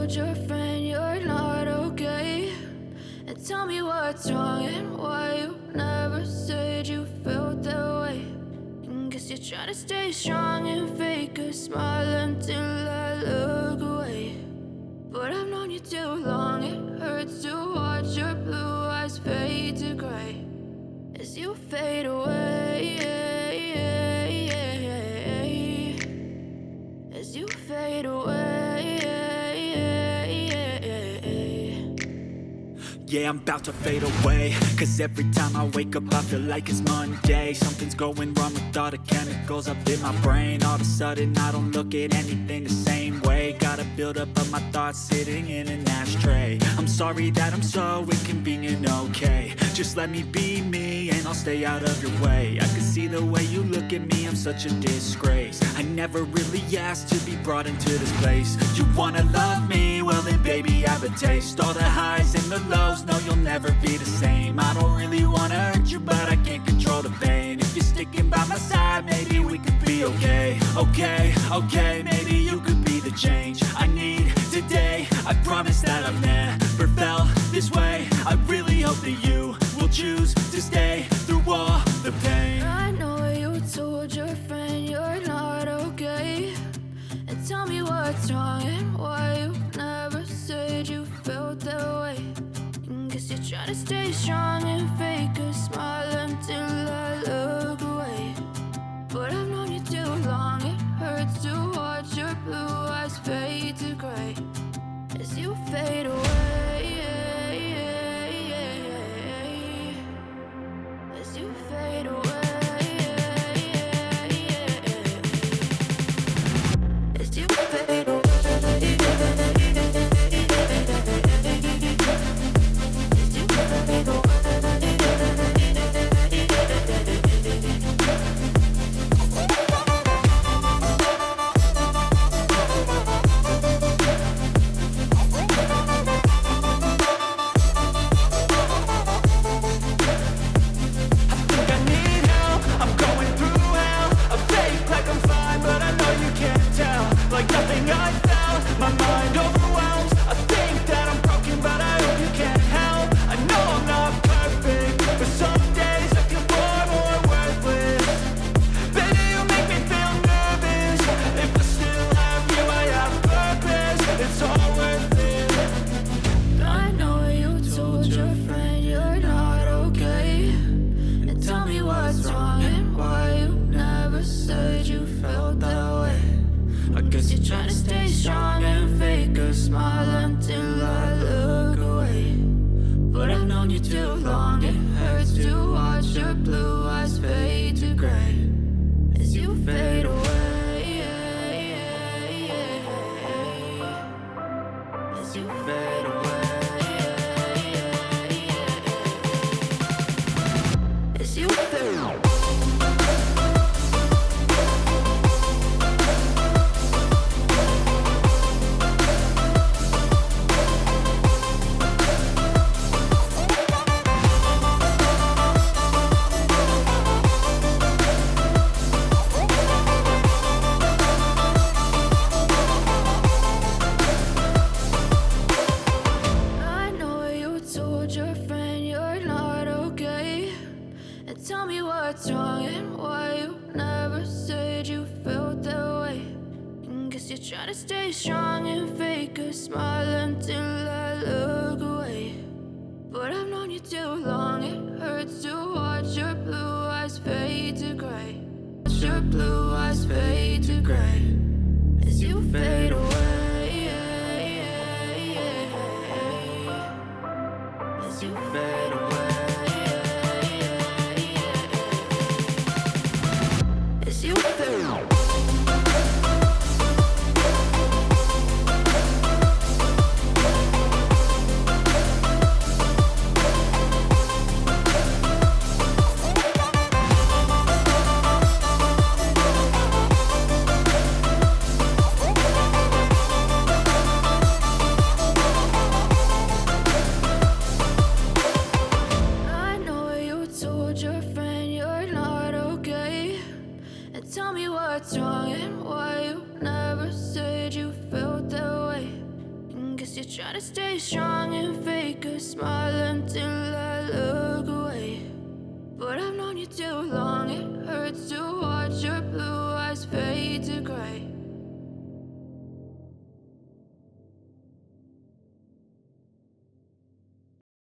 told your friend you're not okay? And tell me what's wrong and why you never said you felt that way. And guess you're trying to stay strong and fake a smile until I look away. But I've known you too long, it hurts to watch your blue eyes fade to gray as you fade away, as you fade away. Yeah, I'm about to fade away, cause every time I wake up I feel like it's Monday. Something's going wrong with all the chemicals up in my brain. All of a sudden I don't look at anything the same way. Got a buildup of my thoughts sitting in an ashtray. I'm sorry that I'm so inconvenient, okay? Just let me be me and I'll stay out of your way. I can see the way you look at me, I'm such a disgrace. I never really asked to be brought into this place. You wanna love me? Well then baby I have a taste. All the highs and the lows, no you'll never be the same. I don't really wanna hurt you but I can't control the pain. If you're sticking by my side maybe we could be okay. Okay, maybe you could be the change I need today. I promise that I've never felt this way. I really hope that you will choose to stay through all the pain. I know you told your friend you're not okay. And tell me what's wrong and why you never said you felt that way. And guess you're trying to stay strong and fake a smile until I look away. But I've known you too long, it hurts to watch your blue eyes fade to gray as you fade away, as you fade away, as you fade away. Like nothing I felt, my mind overwhelms. I think that I'm broken, but I hope you can't help. I know I'm not perfect, but some days I feel far more worthless. Baby, you make me feel nervous. If I still have you, I have purpose. It's all worth it. I know you told your friend you're not okay. And tell me what's wrong and why you never said you felt that way. I guess you're trying to stay strong and fake a smile until I look away. But I've known you too long, it hurts to watch your blue eyes fade to gray as you fade away, as you fade away, as you fade away. Tell me what's wrong and why you never said you felt that way. And guess you're trying to stay strong and fake a smile until I look away. But I've known you too long, it hurts to watch your blue eyes fade to gray. Watch your blue eyes fade to gray as you fade away, as you fade away. You feel what's wrong and why you never said you felt that way. And guess you're trying to stay strong and fake a smile until I look away. But I've known you too long, it hurts to watch your blue eyes fade to gray.